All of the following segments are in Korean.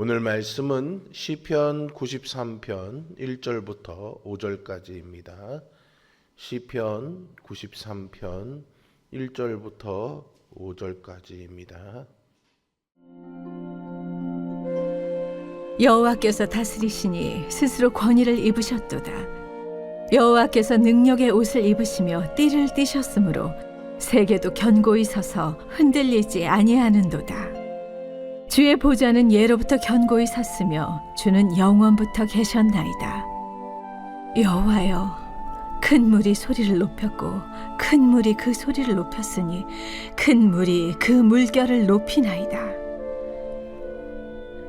오늘 말씀은 시편 93편 1절부터 5절까지입니다. 시편 93편 1절부터 5절까지입니다. 여호와께서 다스리시니 스스로 권위를 입으셨도다. 여호와께서 능력의 옷을 입으시며 띠를 띠셨으므로 세계도 견고히 서서 흔들리지 아니하는도다. 주의 보좌는 예로부터 견고히 섰으며 주는 영원부터 계셨나이다. 여호와여, 큰 물이 소리를 높였고 큰 물이 그 소리를 높였으니 큰 물이 그 물결을 높이나이다.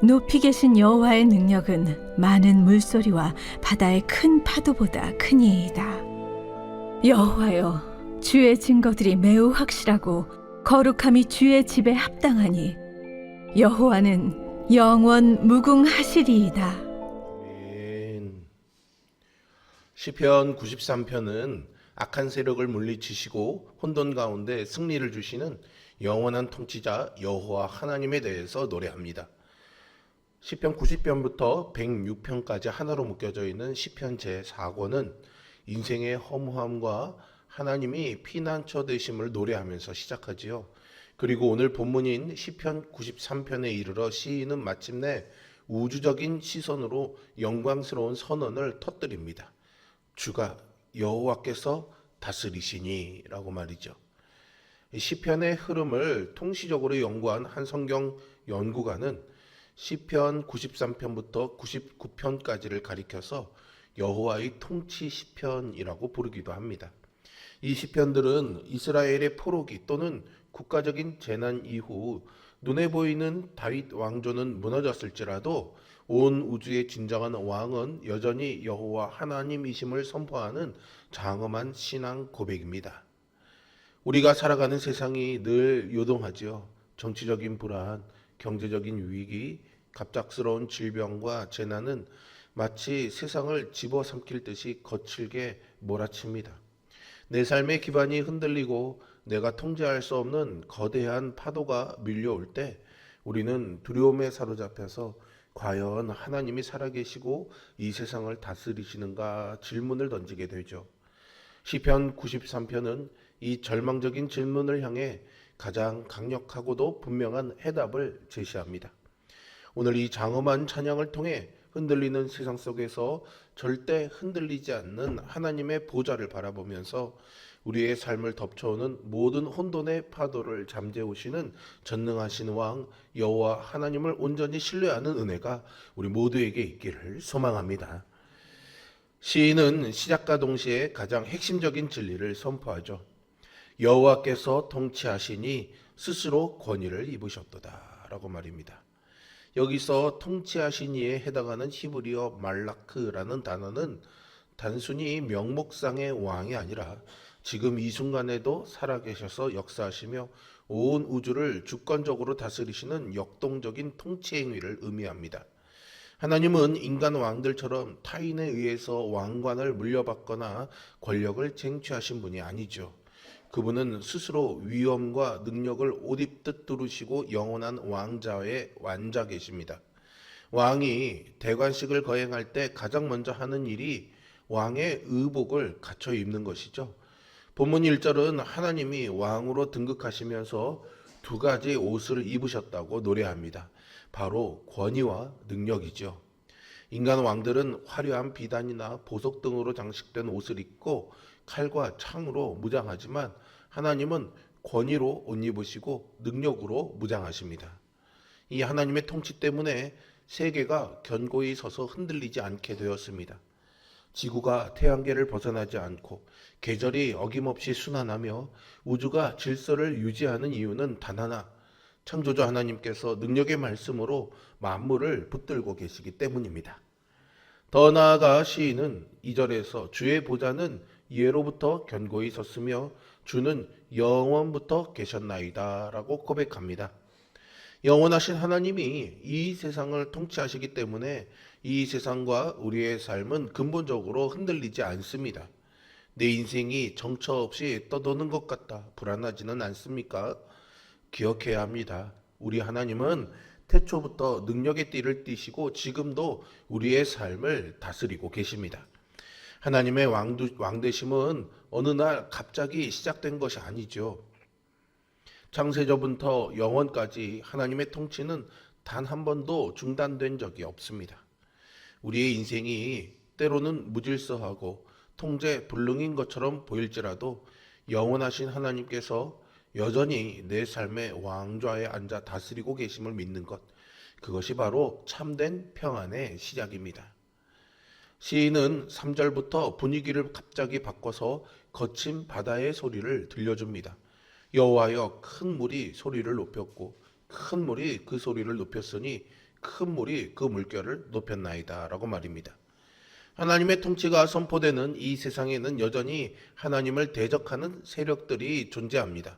높이 계신 여호와의 능력은 많은 물소리와 바다의 큰 파도보다 크니이다. 여호와여, 주의 증거들이 매우 확실하고 거룩함이 주의 집에 합당하니 여호와는 영원 무궁하시리이다. 아멘. 시편 93편은 악한 세력을 물리치시고 혼돈 가운데 승리를 주시는 영원한 통치자 여호와 하나님에 대해서 노래합니다. 시편 90편부터 106편까지 하나로 묶여져 있는 시편 제4권은 인생의 허무함과 하나님이 피난처 되심을 노래하면서 시작하지요. 그리고 오늘 본문인 시편 93편에 이르러 시인은 마침내 우주적인 시선으로 영광스러운 선언을 터뜨립니다. 주가 여호와께서 다스리시니 라고 말이죠. 시편의 흐름을 통시적으로 연구한 한 성경 연구가는 시편 93편부터 99편까지를 가리켜서 여호와의 통치 시편이라고 부르기도 합니다. 이 시편들은 이스라엘의 포로기 또는 국가적인 재난 이후 눈에 보이는 다윗 왕조는 무너졌을지라도 온 우주의 진정한 왕은 여전히 여호와 하나님이심을 선포하는 장엄한 신앙 고백입니다. 우리가 살아가는 세상이 늘 요동하지요. 정치적인 불안, 경제적인 위기, 갑작스러운 질병과 재난은 마치 세상을 집어삼킬 듯이 거칠게 몰아칩니다. 내 삶의 기반이 흔들리고 내가 통제할 수 없는 거대한 파도가 밀려올 때 우리는 두려움에 사로잡혀서 과연 하나님이 살아계시고 이 세상을 다스리시는가 질문을 던지게 되죠. 시편 93편은 이 절망적인 질문을 향해 가장 강력하고도 분명한 해답을 제시합니다. 오늘 이 장엄한 찬양을 통해 흔들리는 세상 속에서 절대 흔들리지 않는 하나님의 보좌를 바라보면서 우리의 삶을 덮쳐오는 모든 혼돈의 파도를 잠재우시는 전능하신 왕 여호와 하나님을 온전히 신뢰하는 은혜가 우리 모두에게 있기를 소망합니다. 시인은 시작과 동시에 가장 핵심적인 진리를 선포하죠. 여호와께서 통치하시니 스스로 권위를 입으셨도다 라고 말입니다. 여기서 통치하시니에 해당하는 히브리어 말라크라는 단어는 단순히 명목상의 왕이 아니라 지금 이 순간에도 살아계셔서 역사하시며 온 우주를 주권적으로 다스리시는 역동적인 통치 행위를 의미합니다. 하나님은 인간 왕들처럼 타인에 의해서 왕관을 물려받거나 권력을 쟁취하신 분이 아니죠. 그분은 스스로 위엄과 능력을 옷 입듯 두르시고 영원한 왕자의 완자 계십니다. 왕이 대관식을 거행할 때 가장 먼저 하는 일이 왕의 의복을 갖춰 입는 것이죠. 본문 1절은 하나님이 왕으로 등극하시면서 두 가지 옷을 입으셨다고 노래합니다. 바로 권위와 능력이죠. 인간 왕들은 화려한 비단이나 보석 등으로 장식된 옷을 입고 칼과 창으로 무장하지만 하나님은 권위로 옷 입으시고 능력으로 무장하십니다. 이 하나님의 통치 때문에 세계가 견고히 서서 흔들리지 않게 되었습니다. 지구가 태양계를 벗어나지 않고 계절이 어김없이 순환하며 우주가 질서를 유지하는 이유는 단 하나, 창조주 하나님께서 능력의 말씀으로 만물을 붙들고 계시기 때문입니다. 더 나아가 시인은 2절에서 주의 보좌는 예로부터 견고히 섰으며 주는 영원부터 계셨나이다 라고 고백합니다. 영원하신 하나님이 이 세상을 통치하시기 때문에 이 세상과 우리의 삶은 근본적으로 흔들리지 않습니다. 내 인생이 정처 없이 떠도는 것 같다 불안하지는 않습니까? 기억해야 합니다. 우리 하나님은 태초부터 능력의 띠를 띠시고 지금도 우리의 삶을 다스리고 계십니다. 하나님의 왕되심은 어느 날 갑자기 시작된 것이 아니죠. 창세전부터 영원까지 하나님의 통치는 단 한 번도 중단된 적이 없습니다. 우리의 인생이 때로는 무질서하고 통제 불능인 것처럼 보일지라도 영원하신 하나님께서 여전히 내 삶의 왕좌에 앉아 다스리고 계심을 믿는 것, 그것이 바로 참된 평안의 시작입니다. 시인은 3절부터 분위기를 갑자기 바꿔서 거친 바다의 소리를 들려줍니다. 여호와여, 큰 물이 소리를 높였고 큰 물이 그 소리를 높였으니 큰 물이 그 물결을 높였나이다 라고 말입니다. 하나님의 통치가 선포되는 이 세상에는 여전히 하나님을 대적하는 세력들이 존재합니다.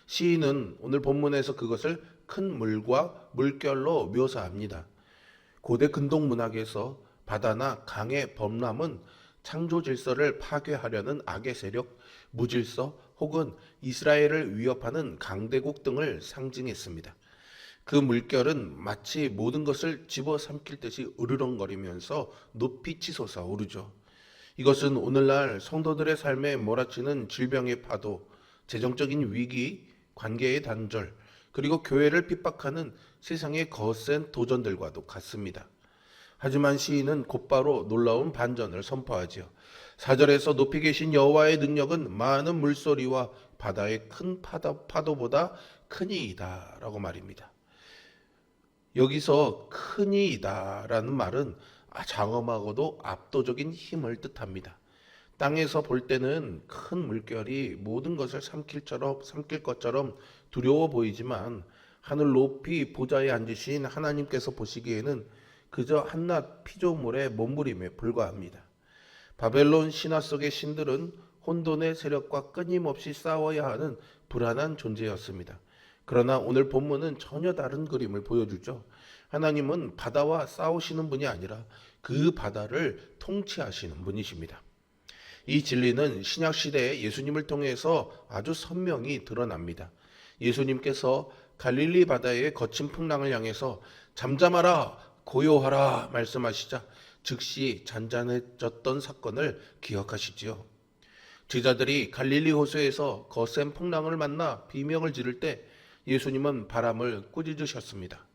시인은 오늘 본문에서 그것을 큰 물과 물결로 묘사합니다. 고대 근동 문학에서 바다나 강의 범람은 창조 질서를 파괴하려는 악의 세력, 무질서 혹은 이스라엘을 위협하는 강대국 등을 상징했습니다. 그 물결은 마치 모든 것을 집어삼킬 듯이 으르렁거리면서 높이 치솟아 오르죠. 이것은 오늘날 성도들의 삶에 몰아치는 질병의 파도, 재정적인 위기, 관계의 단절, 그리고 교회를 핍박하는 세상의 거센 도전들과도 같습니다. 하지만 시인은 곧바로 놀라운 반전을 선포하지요. 4절에서 높이 계신 여호와의 능력은 많은 물소리와 바다의 큰 파도보다 크니이다 라고 말입니다. 여기서 크니이다 라는 말은 장엄하고도 압도적인 힘을 뜻합니다. 땅에서 볼 때는 큰 물결이 모든 것을 삼킬 것처럼 두려워 보이지만 하늘 높이 보좌에 앉으신 하나님께서 보시기에는 그저 한낱 피조물의 몸부림에 불과합니다. 바벨론 신화 속의 신들은 혼돈의 세력과 끊임없이 싸워야 하는 불안한 존재였습니다. 그러나 오늘 본문은 전혀 다른 그림을 보여주죠. 하나님은 바다와 싸우시는 분이 아니라 그 바다를 통치하시는 분이십니다. 이 진리는 신약 시대에 예수님을 통해서 아주 선명히 드러납니다. 예수님께서 갈릴리 바다의 거친 풍랑을 향해서 잠잠하라, 고요하라 말씀하시자 즉시 잔잔해졌던 사건을 기억하시지요. 제자들이 갈릴리 호수에서 거센 풍랑을 만나 비명을 지를 때 예수님은 바람을 꾸짖으셨습니다.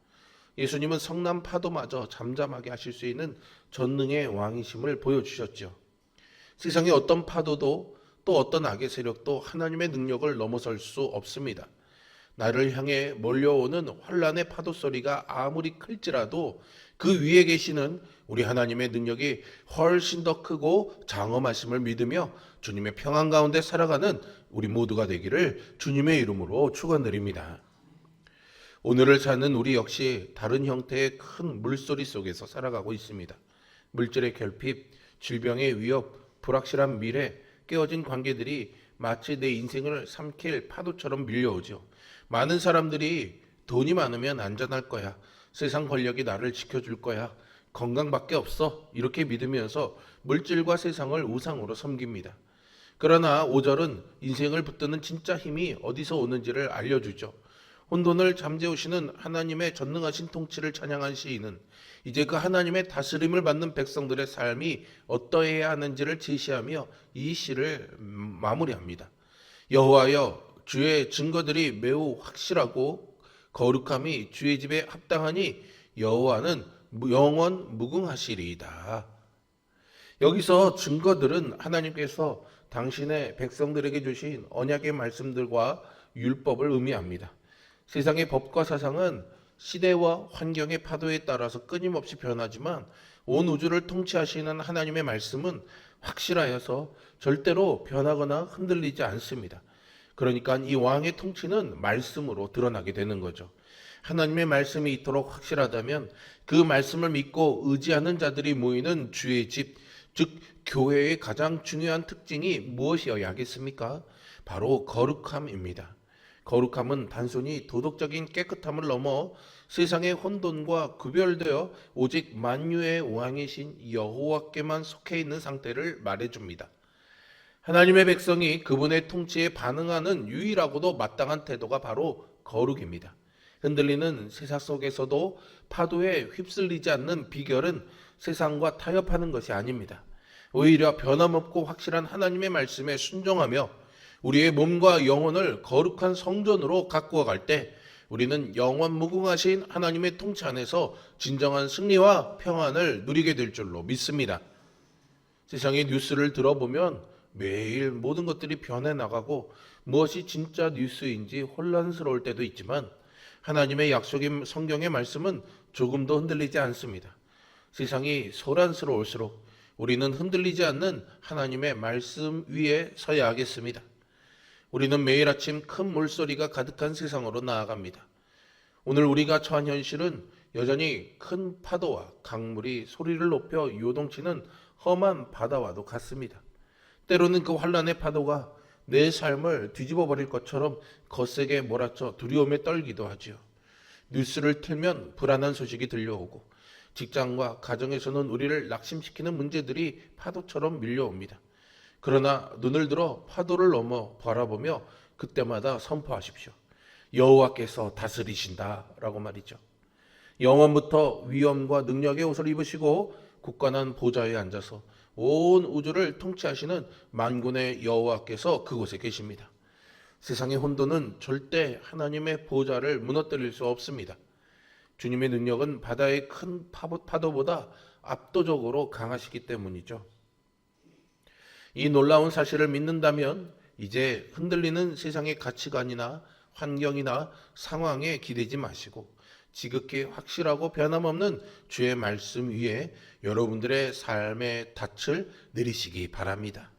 예수님은 성난 파도마저 잠잠하게 하실 수 있는 전능의 왕이심을 보여주셨죠. 세상의 어떤 파도도 또 어떤 악의 세력도 하나님의 능력을 넘어설 수 없습니다. 나를 향해 몰려오는 환란의 파도 소리가 아무리 클지라도 그 위에 계시는 우리 하나님의 능력이 훨씬 더 크고 장엄하심을 믿으며 주님의 평안 가운데 살아가는 우리 모두가 되기를 주님의 이름으로 축원드립니다. 오늘을 사는 우리 역시 다른 형태의 큰 물소리 속에서 살아가고 있습니다. 물질의 결핍, 질병의 위협, 불확실한 미래, 깨어진 관계들이 마치 내 인생을 삼킬 파도처럼 밀려오죠. 많은 사람들이 돈이 많으면 안전할 거야, 세상 권력이 나를 지켜줄 거야, 건강밖에 없어 이렇게 믿으면서 물질과 세상을 우상으로 섬깁니다. 그러나 5절은 인생을 붙드는 진짜 힘이 어디서 오는지를 알려주죠. 혼돈을 잠재우시는 하나님의 전능하신 통치를 찬양한 시인은 이제 그 하나님의 다스림을 받는 백성들의 삶이 어떠해야 하는지를 제시하며 이 시를 마무리합니다. 여호와여, 주의 증거들이 매우 확실하고 거룩함이 주의 집에 합당하니 여호와는 영원 무궁하시리이다. 여기서 증거들은 하나님께서 당신의 백성들에게 주신 언약의 말씀들과 율법을 의미합니다. 세상의 법과 사상은 시대와 환경의 파도에 따라서 끊임없이 변하지만 온 우주를 통치하시는 하나님의 말씀은 확실하여서 절대로 변하거나 흔들리지 않습니다. 그러니까 이 왕의 통치는 말씀으로 드러나게 되는 거죠. 하나님의 말씀이 이토록 확실하다면 그 말씀을 믿고 의지하는 자들이 모이는 주의 집, 즉 교회의 가장 중요한 특징이 무엇이어야 하겠습니까? 바로 거룩함입니다. 거룩함은 단순히 도덕적인 깨끗함을 넘어 세상의 혼돈과 구별되어 오직 만유의 왕이신 여호와께만 속해 있는 상태를 말해줍니다. 하나님의 백성이 그분의 통치에 반응하는 유일하고도 마땅한 태도가 바로 거룩입니다. 흔들리는 세상 속에서도 파도에 휩쓸리지 않는 비결은 세상과 타협하는 것이 아닙니다. 오히려 변함없고 확실한 하나님의 말씀에 순종하며 우리의 몸과 영혼을 거룩한 성전으로 가꾸어 갈 때 우리는 영원 무궁하신 하나님의 통치 안에서 진정한 승리와 평안을 누리게 될 줄로 믿습니다. 세상의 뉴스를 들어보면 매일 모든 것들이 변해 나가고 무엇이 진짜 뉴스인지 혼란스러울 때도 있지만 하나님의 약속인 성경의 말씀은 조금도 흔들리지 않습니다. 세상이 소란스러울수록 우리는 흔들리지 않는 하나님의 말씀 위에 서야 하겠습니다. 우리는 매일 아침 큰 물소리가 가득한 세상으로 나아갑니다. 오늘 우리가 처한 현실은 여전히 큰 파도와 강물이 소리를 높여 요동치는 험한 바다와도 같습니다. 때로는 그 환란의 파도가 내 삶을 뒤집어 버릴 것처럼 거세게 몰아쳐 두려움에 떨기도 하지요. 뉴스를 틀면 불안한 소식이 들려오고 직장과 가정에서는 우리를 낙심시키는 문제들이 파도처럼 밀려옵니다. 그러나 눈을 들어 파도를 넘어 바라보며 그때마다 선포하십시오. 여호와께서 다스리신다라고 말이죠. 영원부터 위엄과 능력의 옷을 입으시고 굳건한 보좌에 앉아서 온 우주를 통치하시는 만군의 여호와께서 그곳에 계십니다. 세상의 혼돈은 절대 하나님의 보좌를 무너뜨릴 수 없습니다. 주님의 능력은 바다의 큰 파도보다 압도적으로 강하시기 때문이죠. 이 놀라운 사실을 믿는다면 이제 흔들리는 세상의 가치관이나 환경이나 상황에 기대지 마시고 지극히 확실하고 변함없는 주의 말씀 위에 여러분들의 삶의 닻을 내리시기 바랍니다.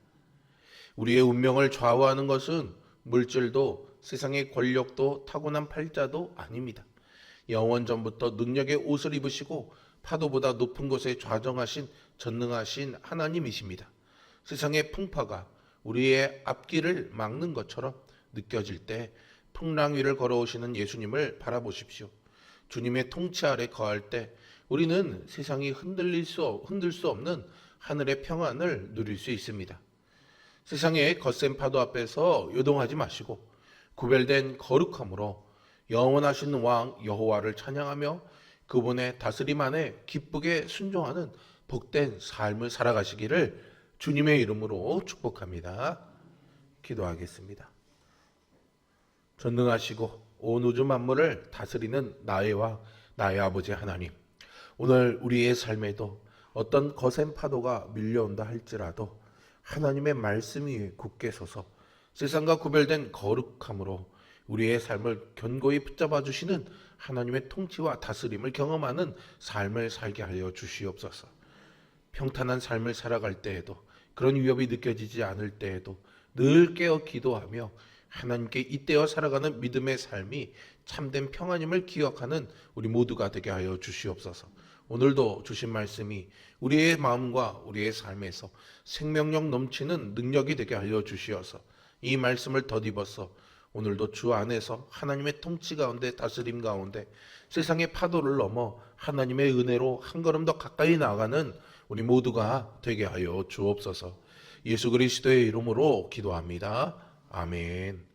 우리의 운명을 좌우하는 것은 물질도 세상의 권력도 타고난 팔자도 아닙니다. 영원 전부터 능력의 옷을 입으시고 파도보다 높은 곳에 좌정하신 전능하신 하나님이십니다. 세상의 풍파가 우리의 앞길을 막는 것처럼 느껴질 때 풍랑 위를 걸어오시는 예수님을 바라보십시오. 주님의 통치 아래 거할 때 우리는 세상이 흔들 수 없는 하늘의 평안을 누릴 수 있습니다. 세상의 거센 파도 앞에서 요동하지 마시고 구별된 거룩함으로 영원하신 왕 여호와를 찬양하며 그분의 다스림 안에 기쁘게 순종하는 복된 삶을 살아가시기를 주님의 이름으로 축복합니다. 기도하겠습니다. 전능하시고 온 우주 만물을 다스리는 나의 왕, 나의 아버지 하나님, 오늘 우리의 삶에도 어떤 거센 파도가 밀려온다 할지라도 하나님의 말씀 위에 굳게 서서 세상과 구별된 거룩함으로 우리의 삶을 견고히 붙잡아 주시는 하나님의 통치와 다스림을 경험하는 삶을 살게 하여 주시옵소서. 평탄한 삶을 살아갈 때에도 그런 위협이 느껴지지 않을 때에도 늘 깨어 기도하며 하나님께 잇대어 살아가는 믿음의 삶이 참된 평안임을 기억하는 우리 모두가 되게 하여 주시옵소서. 오늘도 주신 말씀이 우리의 마음과 우리의 삶에서 생명력 넘치는 능력이 되게 하여 주시어서 이 말씀을 덧입어서 오늘도 주 안에서 하나님의 통치 가운데 다스림 가운데 세상의 파도를 넘어 하나님의 은혜로 한 걸음 더 가까이 나아가는 우리 모두가 되게 하여 주옵소서. 예수 그리스도의 이름으로 기도합니다. 아멘.